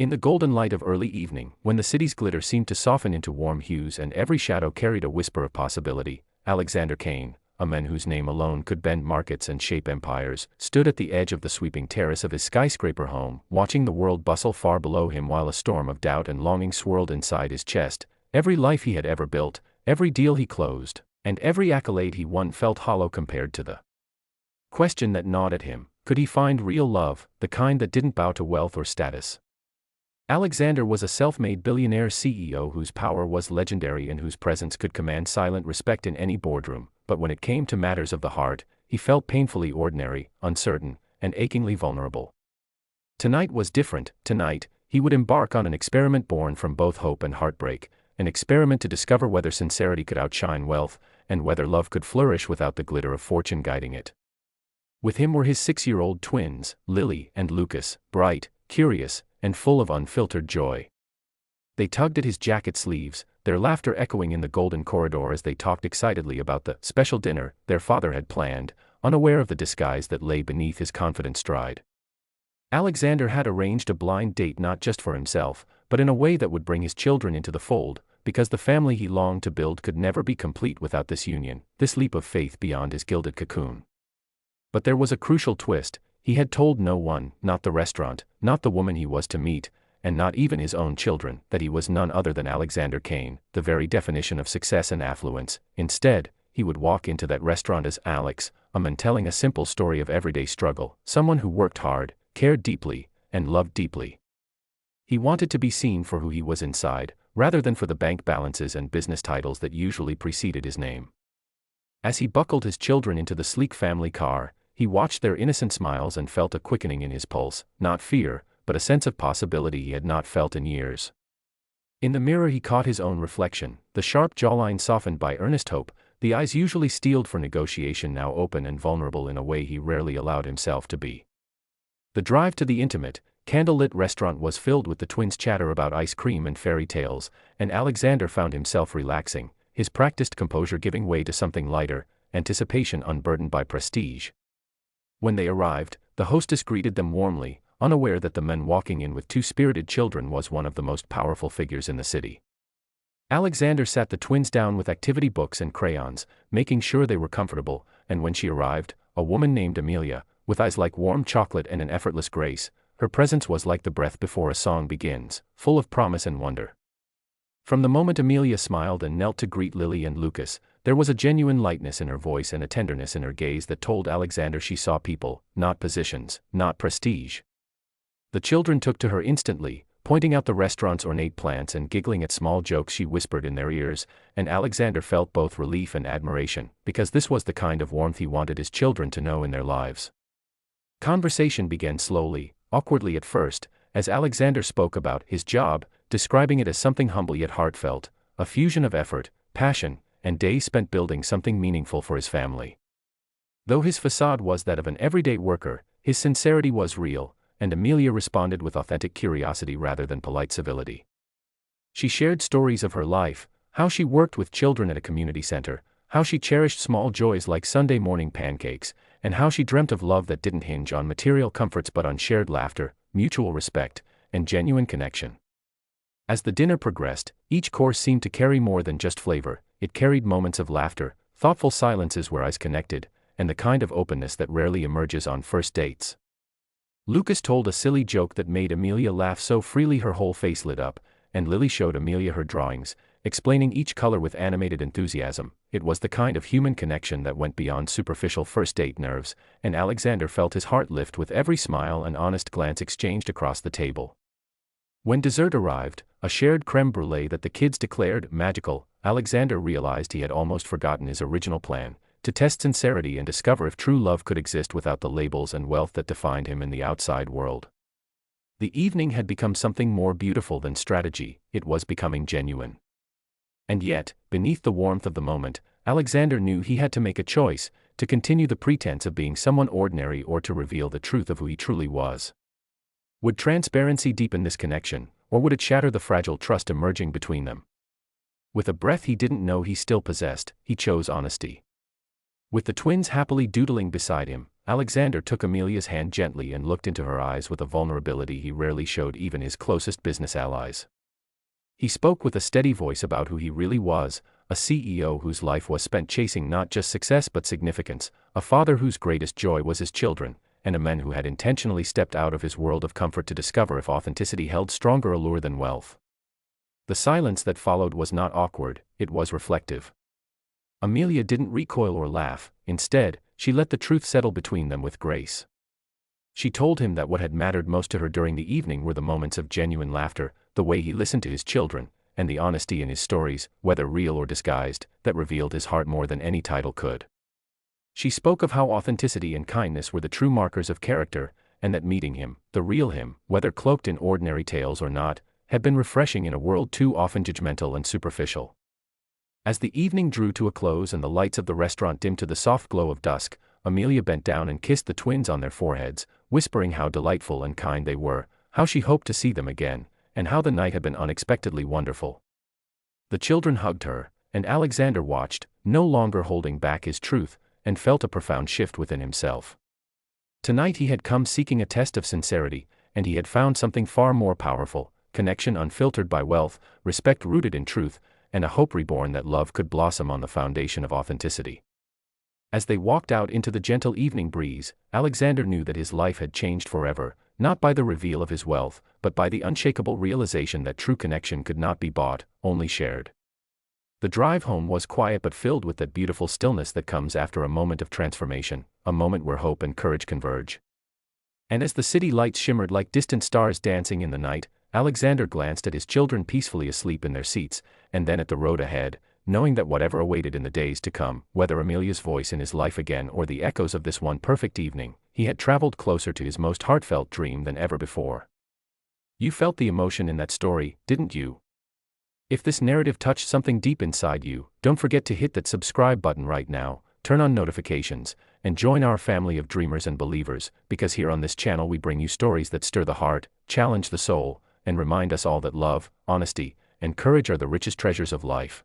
In the golden light of early evening, when the city's glitter seemed to soften into warm hues and every shadow carried a whisper of possibility, Alexander Kane, a man whose name alone could bend markets and shape empires, stood at the edge of the sweeping terrace of his skyscraper home, watching the world bustle far below him while a storm of doubt and longing swirled inside his chest. Every life he had ever built, every deal he closed, and every accolade he won felt hollow compared to the question that gnawed at him: could he find real love, the kind that didn't bow to wealth or status? Alexander was a self-made billionaire CEO whose power was legendary and whose presence could command silent respect in any boardroom, but when it came to matters of the heart, he felt painfully ordinary, uncertain, and achingly vulnerable. Tonight was different. Tonight, he would embark on an experiment born from both hope and heartbreak, an experiment to discover whether sincerity could outshine wealth, and whether love could flourish without the glitter of fortune guiding it. With him were his 6-year-old twins, Lily and Lucas, bright, curious, and full of unfiltered joy. They tugged at his jacket sleeves, their laughter echoing in the golden corridor as they talked excitedly about the special dinner their father had planned, unaware of the disguise that lay beneath his confident stride. Alexander had arranged a blind date not just for himself, but in a way that would bring his children into the fold, because the family he longed to build could never be complete without this union, this leap of faith beyond his gilded cocoon. But there was a crucial twist. He had told no one, not the restaurant, not the woman he was to meet, and not even his own children, that he was none other than Alexander Kane, the very definition of success and affluence. Instead, he would walk into that restaurant as Alex, a man telling a simple story of everyday struggle, someone who worked hard, cared deeply, and loved deeply. He wanted to be seen for who he was inside, rather than for the bank balances and business titles that usually preceded his name. As he buckled his children into the sleek family car, he watched their innocent smiles and felt a quickening in his pulse, not fear, but a sense of possibility he had not felt in years. In the mirror he caught his own reflection, the sharp jawline softened by earnest hope, the eyes usually steeled for negotiation now open and vulnerable in a way he rarely allowed himself to be. The drive to the intimate, candlelit restaurant was filled with the twins' chatter about ice cream and fairy tales, and Alexander found himself relaxing, his practiced composure giving way to something lighter, anticipation unburdened by prestige. When they arrived, the hostess greeted them warmly, unaware that the man walking in with 2 spirited children was one of the most powerful figures in the city. Alexander sat the twins down with activity books and crayons, making sure they were comfortable, and when she arrived, a woman named Amelia, with eyes like warm chocolate and an effortless grace, her presence was like the breath before a song begins, full of promise and wonder. From the moment Amelia smiled and knelt to greet Lily and Lucas, there was a genuine lightness in her voice and a tenderness in her gaze that told Alexander she saw people, not positions, not prestige. The children took to her instantly, pointing out the restaurant's ornate plants and giggling at small jokes she whispered in their ears, and Alexander felt both relief and admiration, because this was the kind of warmth he wanted his children to know in their lives. Conversation began slowly, awkwardly at first, as Alexander spoke about his job, describing it as something humble yet heartfelt, a fusion of effort, passion, and days spent building something meaningful for his family. Though his facade was that of an everyday worker, his sincerity was real, and Amelia responded with authentic curiosity rather than polite civility. She shared stories of her life, how she worked with children at a community center, how she cherished small joys like Sunday morning pancakes, and how she dreamt of love that didn't hinge on material comforts but on shared laughter, mutual respect, and genuine connection. As the dinner progressed, each course seemed to carry more than just flavor. It carried moments of laughter, thoughtful silences where eyes connected, and the kind of openness that rarely emerges on first dates. Lucas told a silly joke that made Amelia laugh so freely her whole face lit up, and Lily showed Amelia her drawings, explaining each color with animated enthusiasm. It was the kind of human connection that went beyond superficial first date nerves, and Alexander felt his heart lift with every smile and honest glance exchanged across the table. When dessert arrived, a shared creme brulee that the kids declared magical, Alexander realized he had almost forgotten his original plan, to test sincerity and discover if true love could exist without the labels and wealth that defined him in the outside world. The evening had become something more beautiful than strategy, it was becoming genuine. And yet, beneath the warmth of the moment, Alexander knew he had to make a choice, to continue the pretense of being someone ordinary or to reveal the truth of who he truly was. Would transparency deepen this connection, or would it shatter the fragile trust emerging between them? With a breath he didn't know he still possessed, he chose honesty. With the twins happily doodling beside him, Alexander took Amelia's hand gently and looked into her eyes with a vulnerability he rarely showed even his closest business allies. He spoke with a steady voice about who he really was, a CEO whose life was spent chasing not just success but significance, a father whose greatest joy was his children, and a man who had intentionally stepped out of his world of comfort to discover if authenticity held stronger allure than wealth. The silence that followed was not awkward, it was reflective. Amelia didn't recoil or laugh, instead, she let the truth settle between them with grace. She told him that what had mattered most to her during the evening were the moments of genuine laughter, the way he listened to his children, and the honesty in his stories, whether real or disguised, that revealed his heart more than any title could. She spoke of how authenticity and kindness were the true markers of character, and that meeting him, the real him, whether cloaked in ordinary tales or not, had been refreshing in a world too often judgmental and superficial. As the evening drew to a close and the lights of the restaurant dimmed to the soft glow of dusk, Amelia bent down and kissed the twins on their foreheads, whispering how delightful and kind they were, how she hoped to see them again, and how the night had been unexpectedly wonderful. The children hugged her, and Alexander watched, no longer holding back his truth, and felt a profound shift within himself. Tonight he had come seeking a test of sincerity, and he had found something far more powerful: connection unfiltered by wealth, respect rooted in truth, and a hope reborn that love could blossom on the foundation of authenticity. As they walked out into the gentle evening breeze, Alexander knew that his life had changed forever, not by the reveal of his wealth, but by the unshakable realization that true connection could not be bought, only shared. The drive home was quiet but filled with that beautiful stillness that comes after a moment of transformation, a moment where hope and courage converge. And as the city lights shimmered like distant stars dancing in the night, Alexander glanced at his children peacefully asleep in their seats, and then at the road ahead, knowing that whatever awaited in the days to come, whether Amelia's voice in his life again or the echoes of this one perfect evening, he had traveled closer to his most heartfelt dream than ever before. You felt the emotion in that story, didn't you? If this narrative touched something deep inside you, don't forget to hit that subscribe button right now, turn on notifications, and join our family of dreamers and believers, because here on this channel we bring you stories that stir the heart, challenge the soul, and remind us all that love, honesty, and courage are the richest treasures of life.